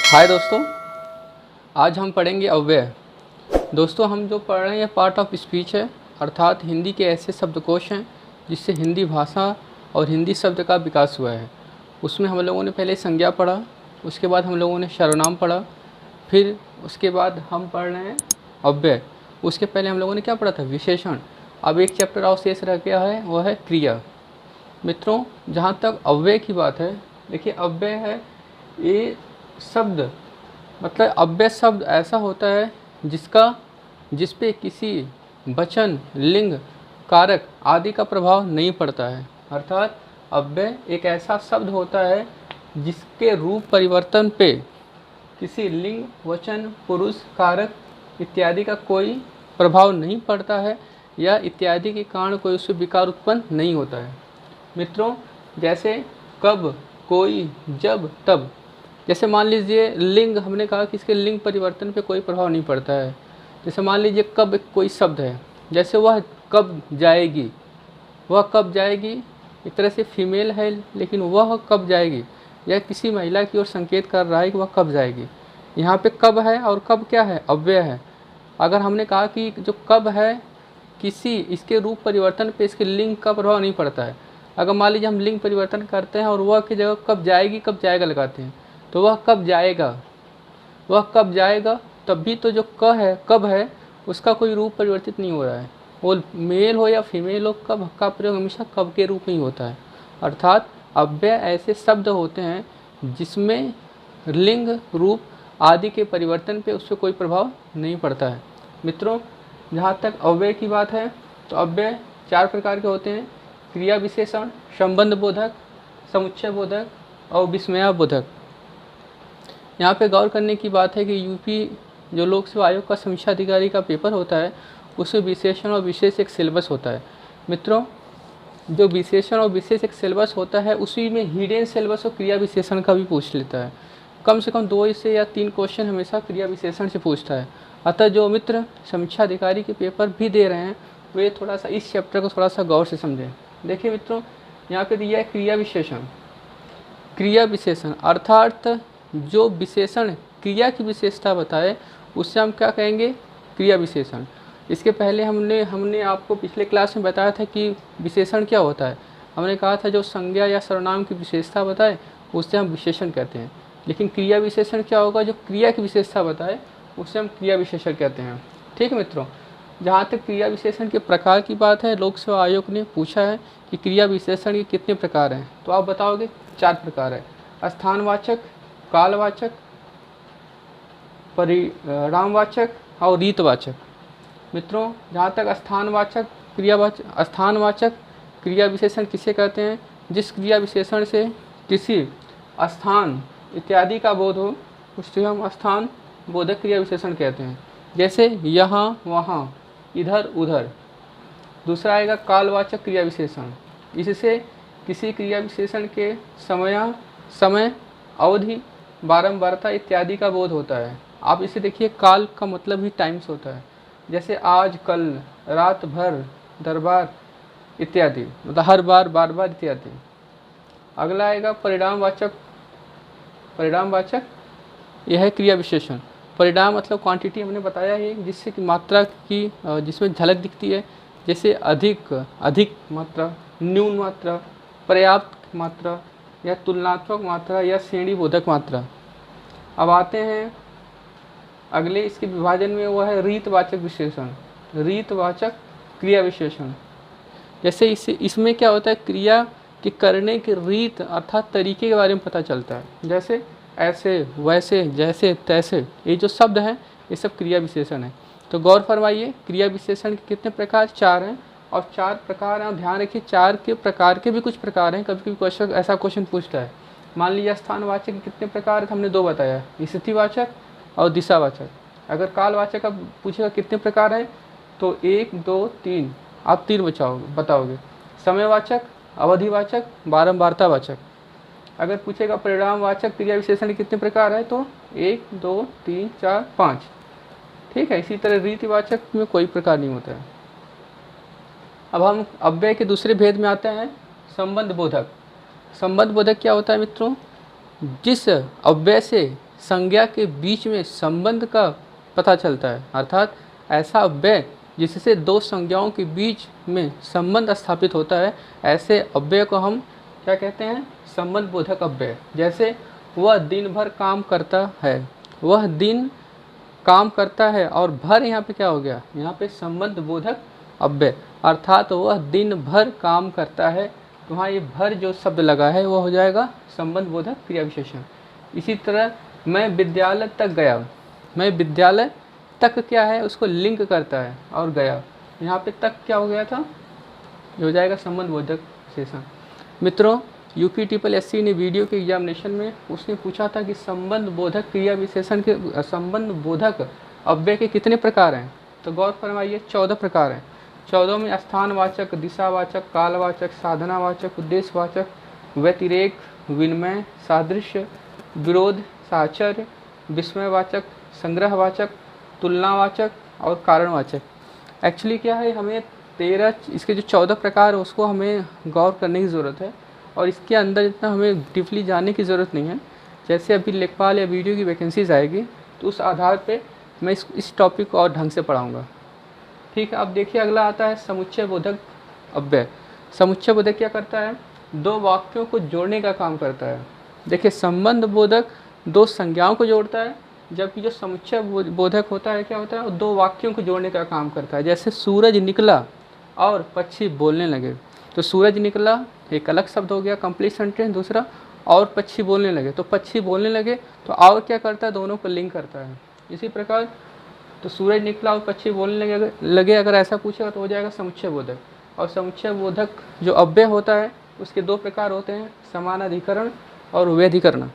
हाय दोस्तों, आज हम पढ़ेंगे अव्यय। दोस्तों, हम जो पढ़ रहे हैं ये पार्ट ऑफ स्पीच है, अर्थात हिंदी के ऐसे शब्दकोश हैं जिससे हिंदी भाषा और हिंदी शब्द का विकास हुआ है। उसमें हम लोगों ने पहले संज्ञा पढ़ा, उसके बाद हम लोगों ने सर्वनाम पढ़ा, फिर उसके बाद हम पढ़ रहे हैं अव्यय। उसके पहले हम लोगों ने क्या पढ़ा था? विशेषण। अब एक चैप्टर और शेष रह गया है, वह है क्रिया। मित्रों, जहाँ तक अव्यय की बात है, देखिए अव्यय है ये शब्द, मतलब अव्यय शब्द ऐसा होता है जिस पे किसी वचन, लिंग, कारक आदि का प्रभाव नहीं पड़ता है। अर्थात अव्यय एक ऐसा शब्द होता है जिसके रूप परिवर्तन पे किसी लिंग, वचन, पुरुष, कारक इत्यादि का कोई प्रभाव नहीं पड़ता है या इत्यादि के कारण कोई उससे विकार उत्पन्न नहीं होता है। मित्रों, जैसे कब, कोई, जब, तब। जैसे मान लीजिए लिंग, हमने कहा कि इसके लिंग परिवर्तन पे कोई प्रभाव नहीं पड़ता है। जैसे मान लीजिए कब एक कोई शब्द है, जैसे वह कब जाएगी, वह कब जाएगी एक तरह से फीमेल है, लेकिन वह कब जाएगी यह किसी महिला की ओर संकेत कर रहा है कि वह कब जाएगी। यहाँ पे कब है और कब क्या है? अव्यय है। अगर हमने कहा कि जो कब है किसी इसके रूप परिवर्तन पे इसके लिंग का प्रभाव नहीं पड़ता है। अगर मान लीजिए हम लिंग परिवर्तन करते हैं और वह की जगह कब जाएगी, कब जाएगा लगाते हैं, तो वह कब जाएगा, वह कब जाएगा, तब भी तो जो क है, कब है, उसका कोई रूप परिवर्तित नहीं हो रहा है। वो मेल हो या फीमेल हो, कब का प्रयोग हमेशा कब के रूप में ही होता है। अर्थात अव्यय ऐसे शब्द होते हैं जिसमें लिंग, रूप आदि के परिवर्तन पे उससे कोई प्रभाव नहीं पड़ता है। मित्रों, जहाँ तक अव्यय की बात है तो अव्यय 4 प्रकार के होते हैं: क्रिया विशेषण, संबंध बोधक, समुच्चय बोधक और विस्मया बोधक। यहाँ पे गौर करने की बात है कि यूपी जो लोक सेवा आयोग का समीक्षा अधिकारी का पेपर होता है, उसमें विशेषण और विशेष एक सिलेबस होता है। मित्रों, जो विशेषण और विशेष एक सिलेबस होता है, उसी में हिडन सिलेबस और क्रिया विशेषण का भी पूछ लेता है। कम से कम 2 से या 3 क्वेश्चन हमेशा क्रिया विशेषण से पूछता है। अतः जो मित्र समीक्षा अधिकारी के पेपर भी दे रहे हैं, वे थोड़ा सा इस चैप्टर को थोड़ा सा गौर से समझें। देखिए मित्रों, यहाँ पे दिया है क्रिया विशेषण। क्रिया विशेषण अर्थात जो विशेषण क्रिया की विशेषता बताए उससे हम क्या कहेंगे? क्रिया विशेषण। इसके पहले हमने आपको पिछले क्लास में बताया था कि विशेषण क्या होता है। हमने कहा था जो संज्ञा या सर्वनाम की विशेषता बताए उससे हम विशेषण कहते हैं। लेकिन क्रिया विशेषण क्या होगा? जो क्रिया की विशेषता बताए उससे हम क्रिया विशेषण कहते हैं। ठीक है मित्रों, जहाँ तक क्रिया विशेषण के प्रकार की बात है, लोक सेवा आयोग ने पूछा है कि क्रिया विशेषण के कितने प्रकार हैं, तो आप बताओगे 4 प्रकार है: स्थानवाचक, कालवाचक, परिणामवाचक और रीतवाचक। मित्रों, जहाँ तक स्थानवाचक क्रिया विशेषण किसे कहते हैं? जिस क्रिया विशेषण से किसी स्थान इत्यादि का बोध हो उससे हम स्थान बोधक क्रिया विशेषण कहते हैं। जैसे यहाँ, वहाँ, इधर, उधर। दूसरा आएगा कालवाचक क्रिया विशेषण। इससे किसी क्रिया विशेषण के समय, अवधि, बारंबारता इत्यादि का बोध होता है। आप इसे देखिए, काल का मतलब ही टाइम्स होता है। जैसे आज, कल, रात भर, दरबार इत्यादि, मतलब हर बार, बार बार इत्यादि। अगला आएगा परिणामवाचक। परिणामवाचक यह है क्रिया विशेषण। परिणाम मतलब क्वांटिटी, हमने बताया है, जिससे कि मात्रा की जिसमें झलक दिखती है। जैसे अधिक मात्रा, न्यून मात्रा, पर्याप्त मात्रा या तुलनात्मक मात्रा या श्रेणी बोधक मात्रा। अब आते हैं अगले इसके विभाजन में, वो है रीतवाचक विशेषण, रीतवाचक क्रिया विशेषण। जैसे इसमें क्या होता है? क्रिया के करने की रीत अर्थात तरीके के बारे में पता चलता है। जैसे ऐसे, वैसे, जैसे, तैसे, ये जो शब्द हैं ये सब क्रिया विशेषण है। तो गौर फरमाइए, क्रिया विशेषण के कितने प्रकार? 4 हैं। और 4 प्रकार हैं, ध्यान रखिए 4 के प्रकार के भी कुछ प्रकार हैं। कभी कभी ऐसा क्वेश्चन पूछता है। मान लीजिए स्थानवाचक के कितने प्रकार हैं? हमने 2 बताया, स्थितिवाचक और दिशावाचक। अगर कालवाचक का पूछेगा कितने प्रकार है, तो 1, 2, 3, आप 3 बताओगे। समयवाचक, अवधिवाचक, बारंबारतावाचक। अगर पूछेगा परिणामवाचक क्रिया विशेषण के कितने प्रकार है, तो 1, 2, 3, 4, 5। ठीक है। इसी तरह रीतिवाचक में कोई प्रकार नहीं होता है। अब हम अव्यय के दूसरे भेद में आते हैं, संबंध बोधक। संबंध बोधक क्या होता है मित्रों? जिस अव्यय से संज्ञा के बीच में संबंध का पता चलता है, अर्थात ऐसा अव्यय जिससे दो संज्ञाओं के बीच में संबंध स्थापित होता है, ऐसे अव्यय को हम क्या कहते हैं? संबंध बोधक अव्यय। जैसे वह दिन भर काम करता है, वह दिन काम करता है, और भर यहाँ पे क्या हो गया? यहाँ पे संबंध बोधक अव्यय, अर्थात वह दिन भर काम करता है। तो वहाँ ये भर जो शब्द लगा है वह हो जाएगा संबंध बोधक क्रिया विशेषण। इसी तरह मैं विद्यालय तक गया, मैं विद्यालय तक क्या है? उसको लिंक करता है, और गया, यहाँ पे तक क्या हो गया था? ये हो जाएगा संबंध बोधक विशेषण। मित्रों, UPSSC ने वीडियो के एग्जामिनेशन में उसने पूछा था कि संबंध बोधक क्रिया विशेषण के संबंध बोधक अव्यय के कितने प्रकार हैं? तो गौर फरमाइए, 14 प्रकार हैं। 14 में स्थानवाचक, दिशावाचक, कालवाचक, साधनावाचक, उद्देश्यवाचक, व्यतिरेक, विनिमय, सादृश्य, विरोध, साहचर्य, विस्मयवाचक, संग्रहवाचक, तुलनावाचक और कारणवाचक। एक्चुअली क्या है, हमें 13 इसके जो 14 प्रकार है उसको हमें गौर करने की ज़रूरत है, और इसके अंदर इतना हमें डीपली जानने की ज़रूरत नहीं है। जैसे अभी लेखपाल या वीडियो की वैकेंसीज आएगी तो उस आधार पे मैं इस टॉपिक को और ढंग से पढ़ाऊँगा। ठीक है, अब देखिए अगला आता है समुच्चय बोधक अव्यय। समुच्चय बोधक क्या करता है? दो वाक्यों को जोड़ने का काम करता है। देखिए, संबंध बोधक दो संज्ञाओं को जोड़ता है, जबकि जो समुच्चय बोधक होता है क्या होता है? वो दो वाक्यों को जोड़ने का काम करता है। जैसे सूरज निकला और पक्षी बोलने लगे, तो सूरज निकला एक अलग शब्द हो गया, कंप्लीट सेंटेंस। दूसरा, और पक्षी बोलने लगे, तो पक्षी बोलने लगे तो और क्या करता है? दोनों को लिंक करता है। इसी प्रकार तो सूरज निकला और पक्षी बोलने लगे अगर ऐसा पूछेगा तो हो जाएगा समुच्चय बोधक। और समुच्चय बोधक जो अव्यय होता है उसके दो प्रकार होते हैं, समानाधिकरण और व्यधिकरण।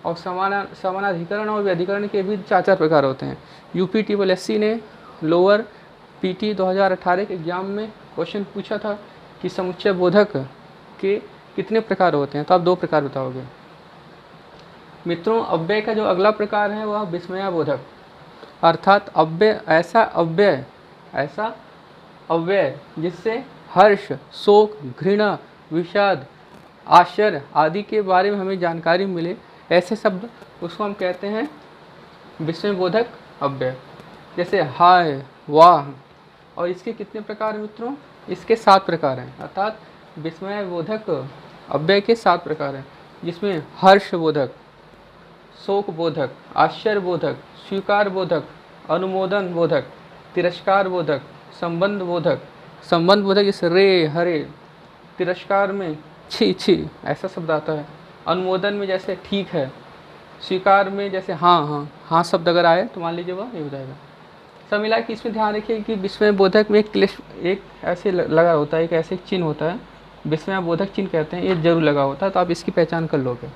और समानाधिकरण और व्यधिकरण के भी 4 प्रकार होते हैं। UPSSC ने लोअर PT 2018 के एग्जाम में क्वेश्चन पूछा था कि समुच्चय बोधक के कितने प्रकार होते हैं, तो आप 2 प्रकार बताओगे। मित्रों, अव्यय का जो अगला प्रकार है वह विस्मयाबोधक, अर्थात ऐसा अव्यय जिससे हर्ष, शोक, घृणा, विषाद, आश्चर्य आदि के बारे में हमें जानकारी मिले, ऐसे शब्द उसको हम कहते हैं विस्मयबोधक अव्यय। जैसे हाय, वाह। और इसके कितने प्रकार हैं मित्रों? इसके 7 प्रकार हैं, अर्थात विस्मयबोधक अव्यय के 7 प्रकार हैं, जिसमें हर्षबोधक, शोक बोधक, आश्चर्य बोधक, स्वीकार बोधक, अनुमोदन बोधक, तिरस्कार बोधक, संबंध बोधक जैसे रे, हरे। तिरस्कार में छी छी ऐसा शब्द आता है। अनुमोदन में जैसे ठीक है। स्वीकार में जैसे हाँ शब्द अगर आए तो मान लीजिए वह ये हो जाएगा। सब मिला कि इसमें ध्यान रखिए कि विस्मय बोधक में एक ऐसे लगा होता है, एक ऐसे चिन्ह होता है, विस्मय बोधक चिन्ह कहते हैं, ये जरूर लगा होता है, तो आप इसकी पहचान कर लोगे।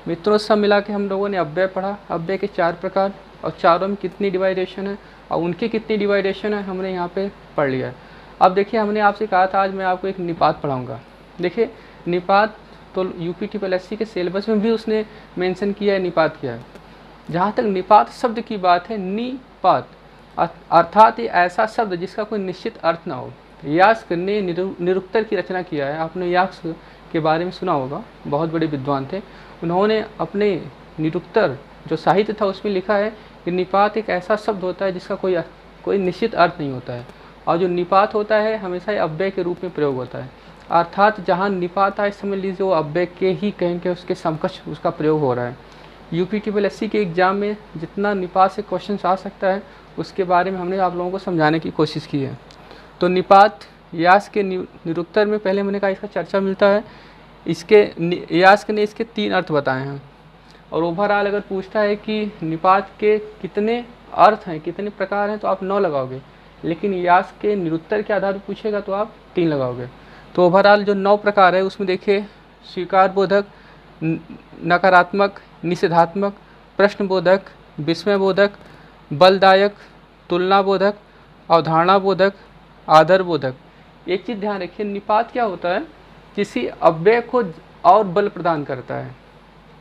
मित्रों, सब मिला के हम लोगों ने अव्यय पढ़ा। अव्यय के 4 प्रकार और चारों में कितनी डिवाइडेशन है और उनकी कितनी डिवाइडेशन है हमने यहाँ पे पढ़ लिया है। अब देखिए, हमने आपसे कहा था आज मैं आपको एक निपात पढ़ाऊँगा। देखिए, निपात तो UPSSC के सिलेबस में भी उसने मेंशन किया है, निपात किया है। जहाँ तक निपात शब्द की बात है, निपात अर्थात ये ऐसा शब्द जिसका कोई निश्चित अर्थ ना हो। यास्क ने निरुक्तर की रचना किया है। आपने यास्क के बारे में सुना होगा, बहुत बड़े विद्वान थे। उन्होंने अपने निरुक्तर जो साहित्य था उसमें लिखा है कि निपात एक ऐसा शब्द होता है जिसका कोई निश्चित अर्थ नहीं होता है, और जो निपात होता है हमेशा अव्यय के रूप में प्रयोग होता है। अर्थात जहाँ निपात आए समझ लीजिए वो अव्यय के ही कहेंगे, उसके समकक्ष उसका प्रयोग हो रहा है। UPSSC के एग्ज़ाम में जितना निपात से क्वेश्चन आ सकता है उसके बारे में हमने आप लोगों को समझाने की कोशिश की है। तो निपात यास्क के निरुक्तर में पहले मैंने कहा इसका चर्चा मिलता है। यास्क ने इसके 3 अर्थ बताए हैं, और ओवरऑल अगर पूछता है कि निपात के कितने अर्थ हैं, कितने प्रकार हैं, तो आप 9 लगाओगे, लेकिन यास्क के निरुक्तर के आधार पर पूछेगा तो आप 3 लगाओगे। तो ओवरऑल जो 9 प्रकार है उसमें देखिए, स्वीकार बोधक, नकारात्मक, निषेधात्मक, प्रश्न बोधक, विस्मय बोधक, बलदायक, तुलना बोधक, अवधारणा बोधक, आदर बोधक। एक चीज़ ध्यान रखिए, निपात क्या होता है? किसी अव्यय को और बल प्रदान करता है।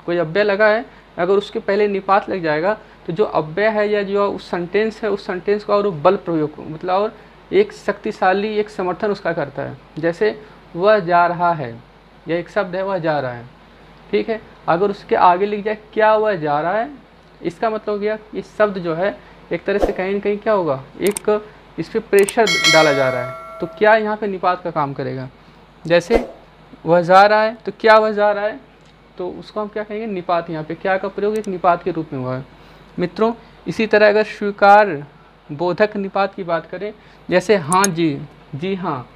कोई अव्यय लगा है, अगर उसके पहले निपात लग जाएगा तो जो अव्यय है या जो उस सेंटेंस है, उस सेंटेंस का और बल प्रयोग मतलब और एक शक्तिशाली एक समर्थन उसका करता है। जैसे वह जा रहा है, यह एक शब्द है, वह जा रहा है, ठीक है। अगर उसके आगे लिख जाए क्या वह जा रहा है, इसका मतलब हो गया ये शब्द जो है एक तरह से कहीं ना कहीं क्या होगा, एक इस पर प्रेशर डाला जा रहा है। तो क्या यहाँ पे निपात का काम करेगा। जैसे वह जा रहा है, तो क्या वह जा रहा है, तो उसको हम क्या कहेंगे, निपात। यहाँ पे क्या का प्रयोग एक निपात के रूप में हुआ है मित्रों। इसी तरह अगर स्वीकार बोधक निपात की बात करें, जैसे हाँ जी, जी हाँ,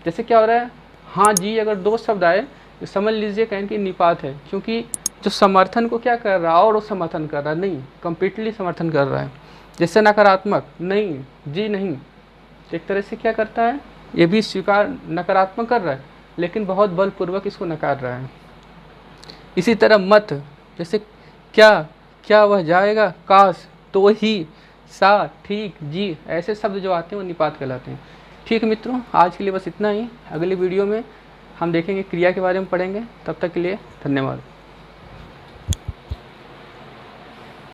जैसे क्या हो रहा है, हाँ जी अगर दो शब्द आए तो समझ लीजिए कहें कि निपात है, क्योंकि जो समर्थन को क्या कर रहा है और वो समर्थन कर रहा है, नहीं कंप्लीटली समर्थन कर रहा है। जैसे नकारात्मक, नहीं जी नहीं, एक तरह से क्या करता है, ये भी स्वीकार नकारात्मक कर रहा है लेकिन बहुत बलपूर्वक इसको नकार रहा है। इसी तरह मत, जैसे क्या, क्या वह जाएगा, काश, तो ही, सा, ठीक, जी, ऐसे शब्द जो आते हैं वो निपात कहलाते हैं। ठीक है मित्रों, आज के लिए बस इतना ही। अगली वीडियो में हम देखेंगे क्रिया के बारे में पढ़ेंगे। तब तक के लिए धन्यवाद।